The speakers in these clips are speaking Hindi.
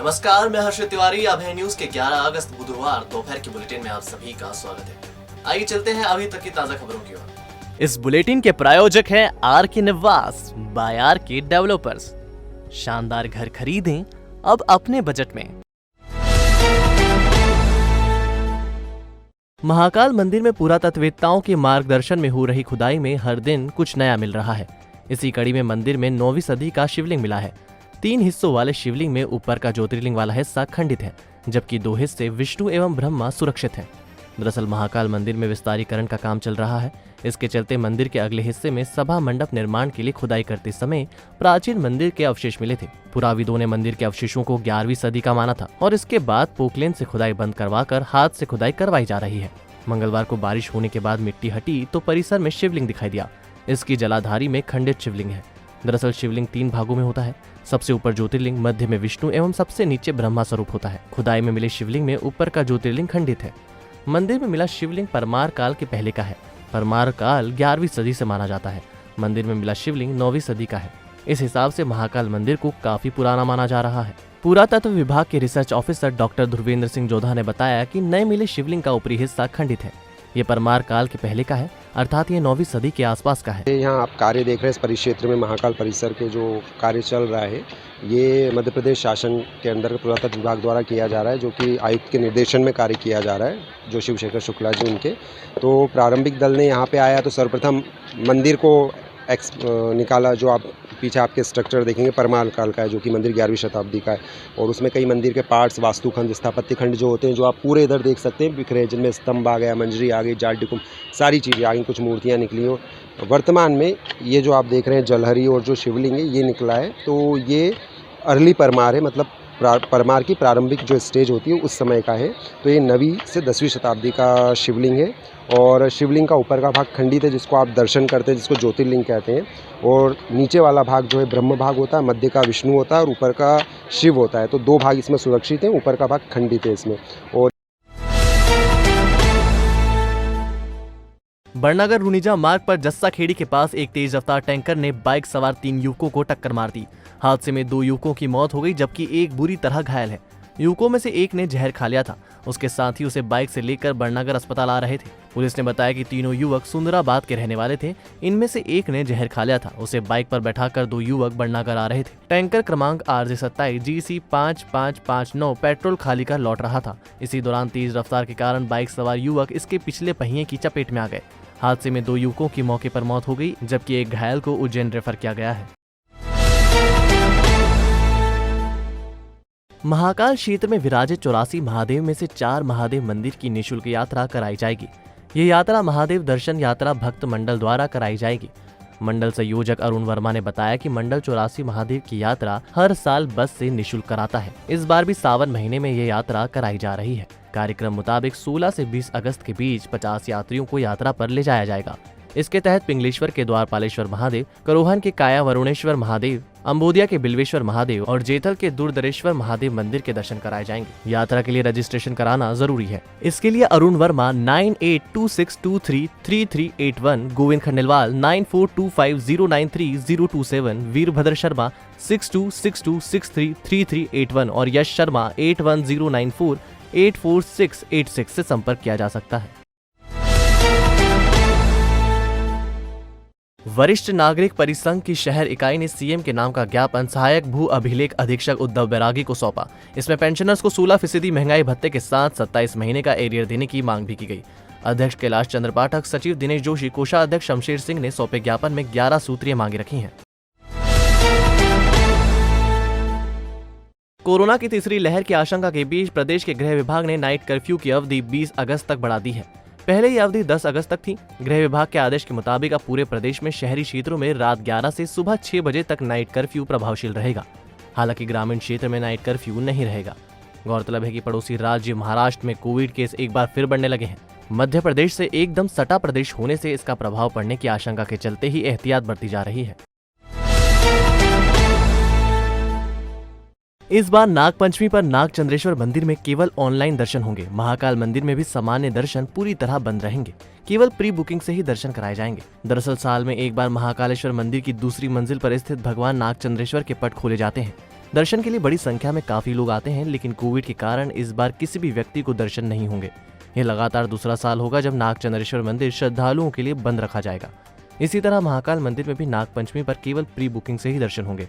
नमस्कार, मैं हर्षित तिवारी। अभय न्यूज के 11 अगस्त बुधवार दोपहर की बुलेटिन में आप सभी का स्वागत है। आइए चलते हैं अभी तक की ताजा खबरों की ओर। इस बुलेटिन के प्रायोजक हैं आर के निवास बाय आर के डेवलपर्स। शानदार घर खरीदें अब अपने बजट में। महाकाल मंदिर में पुरातत्ववेत्ताओं के मार्गदर्शन में हो रही खुदाई में हर दिन कुछ नया मिल रहा है। इसी कड़ी में मंदिर में 9वीं सदी का शिवलिंग मिला है। 3 हिस्सों वाले शिवलिंग में ऊपर का ज्योतिर्लिंग वाला हिस्सा खंडित है, जबकि 2 हिस्से विष्णु एवं ब्रह्मा सुरक्षित हैं। दरअसल महाकाल मंदिर में विस्तारीकरण का काम चल रहा है। इसके चलते मंदिर के अगले हिस्से में सभा मंडप निर्माण के लिए खुदाई करते समय प्राचीन मंदिर के अवशेष मिले थे। पुराविदों ने मंदिर के अवशेषों को 11वीं सदी का माना था और इसके बाद पोकलेन से खुदाई बंद करवाकर हाथ से खुदाई करवाई जा रही है। मंगलवार को बारिश होने के बाद मिट्टी हटी तो परिसर में शिवलिंग दिखाई दिया। इसकी जलाधारी में खंडित शिवलिंग है। दरअसल शिवलिंग 3 भागों में होता है। सबसे ऊपर ज्योतिर्लिंग, मध्य में विष्णु एवं सबसे नीचे ब्रह्मा स्वरूप होता है। खुदाई में मिले शिवलिंग में ऊपर का ज्योतिर्लिंग खंडित है। मंदिर में मिला शिवलिंग परमार काल के पहले का है। परमार काल 11वीं सदी से माना जाता है। मंदिर में मिला शिवलिंग 9वीं सदी का है। इस हिसाब से महाकाल मंदिर को काफी पुराना माना जा रहा है। पुरातत्व विभाग के research officer doctor Dhruvendra Singh Jodha ने बताया कि नए मिले शिवलिंग का ऊपरी हिस्सा खंडित है। ये परमार काल के पहले का है, अर्थात ये 9वीं सदी के आसपास का है। यहाँ आप कार्य देख रहे हैं, इस परिक्षेत्र में महाकाल परिसर के जो कार्य चल रहा है, ये मध्य प्रदेश शासन के अंदर पुरातत्व विभाग द्वारा किया जा रहा है, जो कि आयुक्त के निर्देशन में कार्य किया जा रहा है, जो शिवशेखर शुक्ला जी उनके। तो प्रारंभिक दल ने यहाँ पे आया तो सर्वप्रथम मंदिर को निकाला। जो आप पीछे आपके स्ट्रक्चर देखेंगे परमार काल का है, जो कि मंदिर 11वीं शताब्दी का है। और उसमें कई मंदिर के पार्ट्स, वास्तुखंड, स्थापत्य खंड जो होते हैं, जो आप पूरे इधर देख सकते हैं बिखरे, जिनमें स्तंभ आ गया, मंजरी आ गई, जाट डिकुम, सारी चीज़ें आ गई, कुछ मूर्तियाँ निकली हो। वर्तमान में ये जो आप देख रहे हैं जलहरी और जो शिवलिंग है ये निकला है, तो ये अर्ली परमार है, मतलब परमार की प्रारंभिक जो स्टेज होती है उस समय का है। तो ये 9वीं से 10वीं शताब्दी का शिवलिंग है। और शिवलिंग का ऊपर का भाग खंडित है, जिसको आप दर्शन करते हैं, जिसको ज्योतिर्लिंग कहते हैं। और नीचे वाला भाग जो है ब्रह्म भाग होता है, मध्य का विष्णु होता है और ऊपर का शिव होता है। तो 2 भाग इसमें सुरक्षित हैं, ऊपर का भाग खंडित है इसमें। और बड़नगर रुनिजा मार्ग पर जस्सा खेड़ी के पास एक तेज रफ्तार टैंकर ने बाइक सवार 3 युवकों को टक्कर मार दी। हादसे में 2 युवकों की मौत हो गई, जबकि एक बुरी तरह घायल है। युवकों में से एक ने जहर खा लिया था। उसके साथ ही उसे बाइक से लेकर बड़नगर अस्पताल आ रहे थे। पुलिस ने बताया कि तीनों युवक सुंदराबाद के रहने वाले थे। इनमें से एक ने जहर खा लिया था। उसे बाइक पर बैठाकर 2 युवक बड़नगर आ रहे थे। टैंकर क्रमांक RJ27 GC 5559 पेट्रोल खाली कर लौट रहा था। इसी दौरान तेज रफ्तार के कारण बाइक सवार युवक इसके पिछले पहिए की चपेट में आ गए। हादसे में 2 युवकों की मौके पर मौत हो गई, जबकि एक घायल को उज्जैन रेफर किया गया है। महाकाल क्षेत्र में विराजित 84 महादेव में से 4 महादेव मंदिर की निःशुल्क यात्रा कराई जाएगी। ये यात्रा महादेव दर्शन यात्रा भक्त मंडल द्वारा कराई जाएगी। मंडल संयोजक अरुण वर्मा ने बताया कि मंडल 84 महादेव की यात्रा हर साल बस से निःशुल्क कराता है। इस बार भी सावन महीने में ये यात्रा कराई जा रही है। कार्यक्रम मुताबिक 16 से 20 अगस्त के बीच 50 यात्रियों को यात्रा पर ले जाया जाएगा। इसके तहत पिंगलेश्वर के द्वारपालेश्वर महादेव, करोहन के काया वरुणेश्वर महादेव, अम्बोदिया के बिल्वेश्वर महादेव और जेथल के दुर्दरेश्वर महादेव मंदिर के दर्शन कराए जाएंगे। यात्रा के लिए रजिस्ट्रेशन कराना जरूरी है। इसके लिए अरुण वर्मा 9826233381, गोविंद खंडेलवाल 9425093027, वीरभद्र शर्मा 6262633381 और यश शर्मा 8109484686 से संपर्क किया जा सकता है। वरिष्ठ नागरिक परिसंघ की शहर इकाई ने सीएम के नाम का ज्ञापन सहायक भू अभिलेख अधीक्षक उद्धव बैरागी को सौंपा। इसमें पेंशनर्स को 16% महंगाई भत्ते के साथ 27 महीने का एरियर देने की मांग भी की गई। अध्यक्ष कैलाश चंद्र पाठक, सचिव दिनेश जोशी, कोषाध्यक्ष शमशेर सिंह ने सौंपे ज्ञापन में 11 सूत्रीय मांगे रखी हैं। कोरोना की तीसरी लहर की आशंका के बीच प्रदेश के गृह विभाग ने नाइट कर्फ्यू की अवधि 20 अगस्त तक बढ़ा दी है। पहले ये अवधि 10 अगस्त तक थी। गृह विभाग के आदेश के मुताबिक अब पूरे प्रदेश में शहरी क्षेत्रों में रात 11 से सुबह 6 बजे तक नाइट कर्फ्यू प्रभावशील रहेगा। हालांकि ग्रामीण क्षेत्र में नाइट कर्फ्यू नहीं रहेगा। गौरतलब है कि पड़ोसी राज्य महाराष्ट्र में कोविड केस एक बार फिर बढ़ने लगे हैं। मध्य प्रदेश से एकदम सटा प्रदेश होने से इसका प्रभाव पड़ने की आशंका के चलते ही एहतियात बरती जा रही है। इस बार नागपंचमी पर नागचंद्रेश्वर मंदिर में केवल ऑनलाइन दर्शन होंगे। महाकाल मंदिर में भी सामान्य दर्शन पूरी तरह बंद रहेंगे। केवल प्री बुकिंग से ही दर्शन कराए जाएंगे। दरअसल साल में एक बार महाकालेश्वर मंदिर की दूसरी मंजिल पर स्थित भगवान नागचंद्रेश्वर के पट खोले जाते हैं, दर्शन के लिए बड़ी संख्या में काफी लोग आते हैं, लेकिन कोविड के कारण इस बार किसी भी व्यक्ति को दर्शन नहीं होंगे। यह लगातार दूसरा साल होगा जब नागचंद्रेश्वर मंदिर श्रद्धालुओं के लिए बंद रखा जाएगा। इसी तरह महाकाल मंदिर में भी नागपंचमी पर केवल प्री बुकिंग से ही दर्शन होंगे।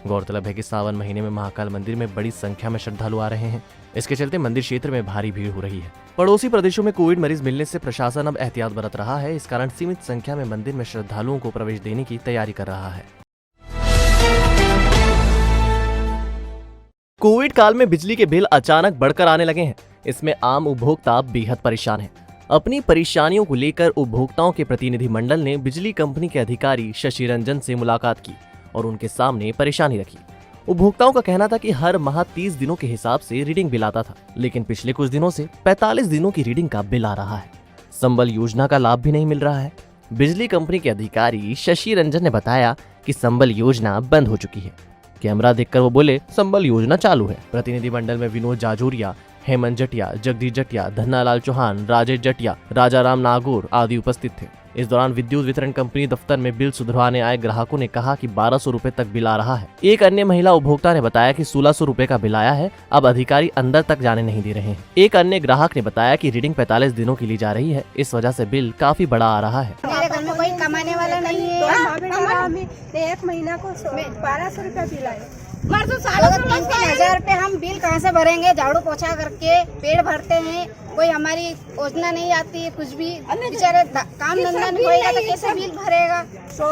गौरतलब है कि सावन महीने में महाकाल मंदिर में बड़ी संख्या में श्रद्धालु आ रहे हैं। इसके चलते मंदिर क्षेत्र में भारी भीड़ हो रही है। पड़ोसी प्रदेशों में कोविड मरीज मिलने से प्रशासन अब एहतियात बरत रहा है। इस कारण सीमित संख्या में मंदिर में श्रद्धालुओं को प्रवेश देने की तैयारी कर रहा है। कोविड काल में बिजली के बिल अचानक बढ़कर आने लगे हैं। इसमें आम उपभोक्ता बेहद परेशान हैं। अपनी परेशानियों को लेकर उपभोक्ताओं के प्रतिनिधि मंडल ने बिजली कंपनी के अधिकारी शशि रंजन से मुलाकात की और उनके सामने परेशानी रखी। उपभोक्ताओं का कहना था कि हर माह 30 दिनों के हिसाब से रीडिंग बिल आता था, लेकिन पिछले कुछ दिनों से 45 दिनों की रीडिंग का बिल आ रहा है। संबल योजना का लाभ भी नहीं मिल रहा है। बिजली कंपनी के अधिकारी शशि रंजन ने बताया कि संबल योजना बंद हो चुकी है। कैमरा देखकर वो बोले, संबल योजना चालू है। प्रतिनिधि मंडल में विनोद जाजूरिया, हेमंत जटिया, जगदीश जटिया, धन्नालाल चौहान, राजेश जटिया, राजाराम नागौर आदि उपस्थित थे। इस दौरान विद्युत वितरण कंपनी दफ्तर में बिल सुधरवाने आए ग्राहकों ने कहा कि 1200 रुपए तक बिल आ रहा है। एक अन्य महिला उपभोक्ता ने बताया कि 1600 रुपए का बिल आया है, अब अधिकारी अंदर तक जाने नहीं दे रहे हैं। एक अन्य ग्राहक ने बताया कि रीडिंग 45 दिनों की ली जा रही है, इस वजह से बिल काफी बड़ा आ रहा है। मेरे घर में कोई कमाने वाला नहीं है। एक महीना को 1200 रुपया बिल आया। 3,000 रुपए हम बिल कहाँ से भरेंगे? झाड़ू पोछा करके पेड़ भरते हैं, कोई हमारी योजना नहीं आती है, कुछ भी बेचारे काम धंधा नहीं होएगा तो कैसे बिल भरेगा?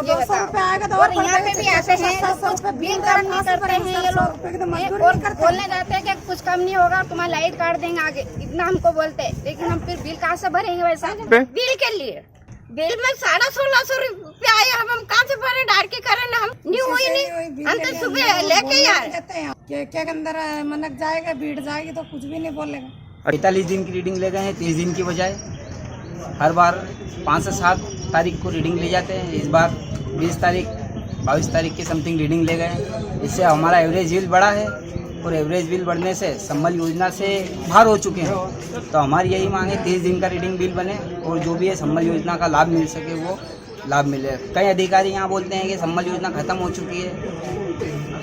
ये बताओ। और यहाँ पे भी आते हैं बिल काम नहीं करते हैं ये लोग, और बोलने जाते हैं कि कुछ कम नहीं होगा, तुम्हारा लाइट काट देंगे आगे, इतना हमको बोलते हैं, लेकिन हम फिर बिल कहाँ से भरेंगे? वैसा बिल के लिए बिल में 1650 रुपया आया, हम कहाँ से भरे? डार के करें ना, हम नहीं हुई नहीं, हम तो सुबह लेके आए। क्या अंदर मनक जाएगा, भीड़ जाएगी तो कुछ भी नहीं बोलेगा। 45 दिन की रीडिंग ले गए हैं 30 दिन की बजाय। हर बार 5 से 7 तारीख को रीडिंग ले जाते हैं, इस बार 20 तारीख 22 तारीख के समथिंग रीडिंग ले गए हैं। इससे हमारा एवरेज बिल बढ़ा है और एवरेज बिल बढ़ने से संबल योजना से बाहर हो चुके हैं। तो हमारी यही मांग है 30 दिन का रीडिंग बिल बने और जो भी है संबल योजना का लाभ मिल सके वो लाभ मिले। कई अधिकारी यहाँ बोलते हैं कि संबल योजना खत्म हो चुकी है,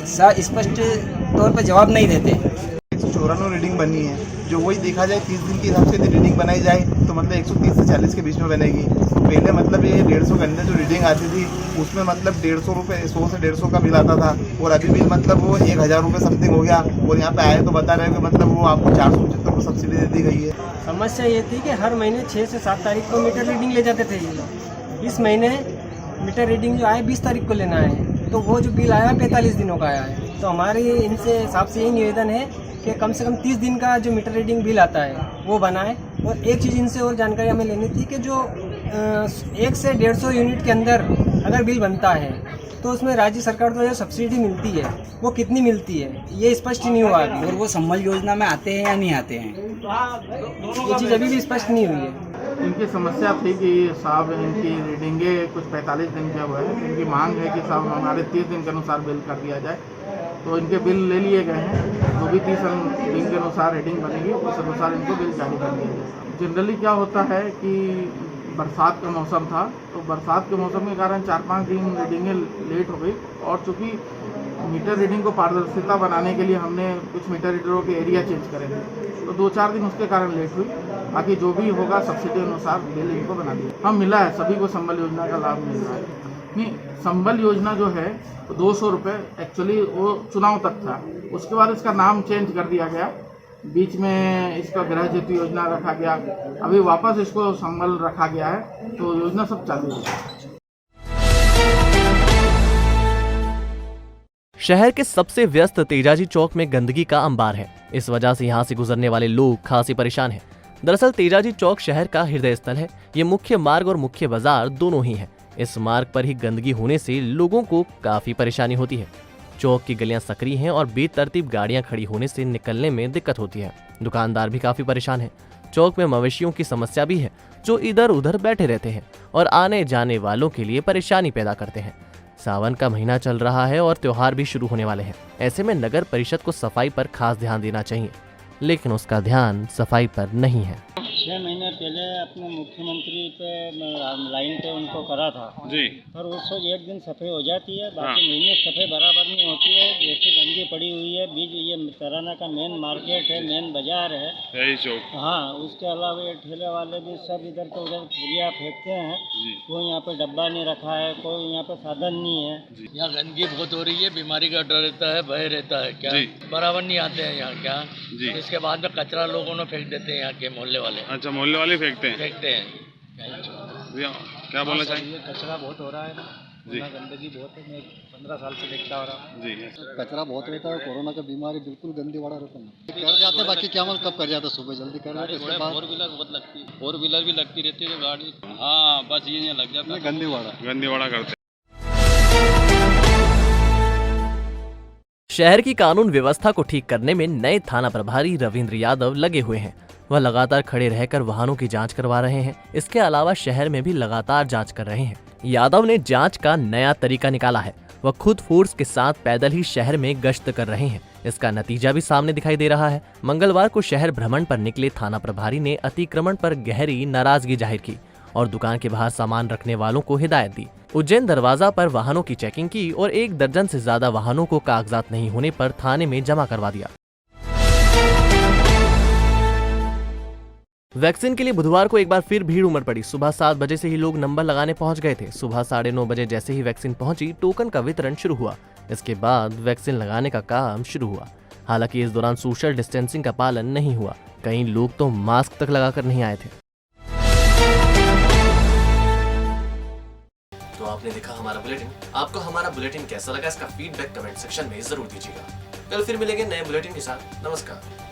स्पष्ट तौर पर जवाब नहीं देते। 194 रीडिंग बनी है, जो वही देखा जाए 30 दिन के हिसाब से रीडिंग बनाई जाए तो मतलब 130 से 40 के बीच में बनेगी। पहले मतलब ये 150 के अंदर जो रीडिंग आती थी उसमें मतलब 150 रुपये 100 से 150 का बिल आता था, और अभी बिल मतलब वो 1000 रुपये समथिंग हो गया। और यहाँ पे आए तो बता रहे हो कि मतलब वो आपको 475 को सब्सिडी दे दी गई है। समस्या ये थी कि हर महीने 6 से 7 तारीख को मीटर रीडिंग ले जाते थे ये लोग। इस महीने मीटर रीडिंग जो आए 20 तारीख को लेना है, तो वो जो बिल आया 45 दिनों का आया है। तो हमारी इनसे हिसाब से यही निवेदन है कि कम से कम 30 दिन का जो मीटर रीडिंग बिल आता है वो बनाए। और एक चीज़ इनसे और जानकारी हमें लेनी थी कि जो 1 से 150 यूनिट के अंदर अगर बिल बनता है तो उसमें राज्य सरकार द्वारा जो सब्सिडी मिलती है वो कितनी मिलती है, ये स्पष्ट नहीं हुआ अभी। और वो संबल योजना में आते हैं या नहीं आते हैं, ये चीज़ अभी भी स्पष्ट नहीं हुई है। इनकी समस्या थी कि साहब इनकी रीडिंगें कुछ 45 दिन के हुए हैं, इनकी मांग है कि साहब हमारे 30 दिन के अनुसार बिल कर दिया जाए। तो इनके बिल ले लिए गए हैं, जो भी 30 दिन के अनुसार रीडिंग बनेगी उस अनुसार इनको बिल जारी कर दिया जाए। जनरली क्या होता है कि बरसात का मौसम था, तो बरसात के मौसम के कारण 4-5 दिन रीडिंगें लेट हो गई। और चूँकि मीटर रीडिंग को पारदर्शिता बनाने के लिए हमने कुछ मीटर रीडरों के एरिया चेंज करे थे, तो 2-4 दिन उसके कारण लेट हुई। बाकी जो भी होगा सब्सिडी अनुसार बिल इनको बना दिया। हाँ, मिला है, सभी को संबल योजना का लाभ मिल रहा है। नहीं, संबल योजना जो है 200 रुपये एक्चुअली वो चुनाव तक था, उसके बाद इसका नाम चेंज कर दिया गया, बीच में इसका गृह ज्योति योजना रखा गया, अभी वापस इसको संबल रखा गया है, तो योजना सब चालू है। शहर के सबसे व्यस्त तेजाजी चौक में गंदगी का अंबार है। इस वजह से यहाँ से गुजरने वाले लोग खासी परेशान हैं। दरअसल तेजाजी चौक शहर का हृदय स्थल है। ये मुख्य मार्ग और मुख्य बाजार दोनों ही है। इस मार्ग पर ही गंदगी होने से लोगों को काफी परेशानी होती है। चौक की गलियां सकरी हैं और बेतरतीब गाड़ियां खड़ी होने से निकलने में दिक्कत होती है। दुकानदार भी काफी परेशान हैं। चौक में मवेशियों की समस्या भी है, जो इधर उधर बैठे रहते हैं और आने जाने वालों के लिए परेशानी पैदा करते हैं। सावन का महीना चल रहा है और त्योहार भी शुरू होने वाले हैं। ऐसे में नगर परिषद को सफाई पर खास ध्यान देना चाहिए, लेकिन उसका ध्यान सफाई पर नहीं है। 6 महीने पहले अपने मुख्यमंत्री पे लाइन पे उनको करा था जी। पर उसको एक दिन सफाई हो जाती है, बाकी महीने सफाई बराबर नहीं होती है। जैसे गंदगी पड़ी हुई है, बीच ये तराना का मेन मार्केट है, मेन बाजार है, यही चौक। हाँ, उसके अलावा ये ठेले वाले भी सब इधर तो उधर फुलिया फेंकते हैं। कोई यहाँ पे डब्बा नहीं रखा है, कोई यहाँ पे साधन नहीं है। यहाँ गंदगी बहुत हो रही है, बीमारी का डर रहता है, भय रहता है। क्या बराबर नहीं आते हैं यहाँ क्या जी। इसके बाद में कचरा लोगों ने फेंक देते हैं, यहाँ के मोहल्ले वाले। अच्छा, मोहल्ले वाले फेंकते हैं। फेंकते हैं। क्या बोलना चाहिए? कचरा बहुत हो रहा है ना जी। गंदगी बहुत है, मैं 15 साल से देखता हो रहा हूँ जी। कचरा बहुत रहता है। कोरोना का बीमारी बिल्कुल गंदी वाला रहता है। कर जाते हैं, बाकी क्या कब कर जाता है, सुबह जल्दी कर जाते हैं। 4 व्हीलर बहुत लगती है, 4 व्हीलर भी लगती रहती है गाड़ी। हाँ, बस ये नहीं लग जाता गंदी वाड़ा करते हैं। शहर की कानून व्यवस्था को ठीक करने में नए थाना प्रभारी रविंद्र यादव लगे हुए हैं। वह लगातार खड़े रहकर वाहनों की जांच करवा रहे हैं। इसके अलावा शहर में भी लगातार जांच कर रहे हैं। यादव ने जांच का नया तरीका निकाला है। वह खुद फोर्स के साथ पैदल ही शहर में गश्त कर रहे हैं। इसका नतीजा भी सामने दिखाई दे रहा है। मंगलवार को शहर भ्रमण पर निकले थाना प्रभारी ने अतिक्रमण पर गहरी नाराजगी जाहिर की और दुकान के बाहर सामान रखने वालों को हिदायत दी। उज्जैन दरवाजा पर वाहनों की चेकिंग की और 1 दर्जन से ज्यादा वाहनों को कागजात नहीं होने पर थाने में जमा करवा दिया। वैक्सीन के लिए बुधवार को एक बार फिर भीड़ उमड़ पड़ी। सुबह 7 बजे से ही लोग नंबर लगाने पहुंच गए थे। सुबह 9:30 बजे जैसे ही वैक्सीन पहुंची, टोकन का वितरण शुरू हुआ। इसके बाद वैक्सीन लगाने का काम शुरू हुआ। हालांकि इस दौरान सोशल डिस्टेंसिंग का पालन नहीं हुआ। कई लोग तो मास्क तक लगाकर नहीं आए थे। तो आपने देखा हमारा बुलेटिन। आपको हमारा बुलेटिन कैसा लगा, इसका फीडबैक कमेंट सेक्शन में जरूर दीजिएगा। कल फिर मिलेंगे नए बुलेटिन के साथ। नमस्कार।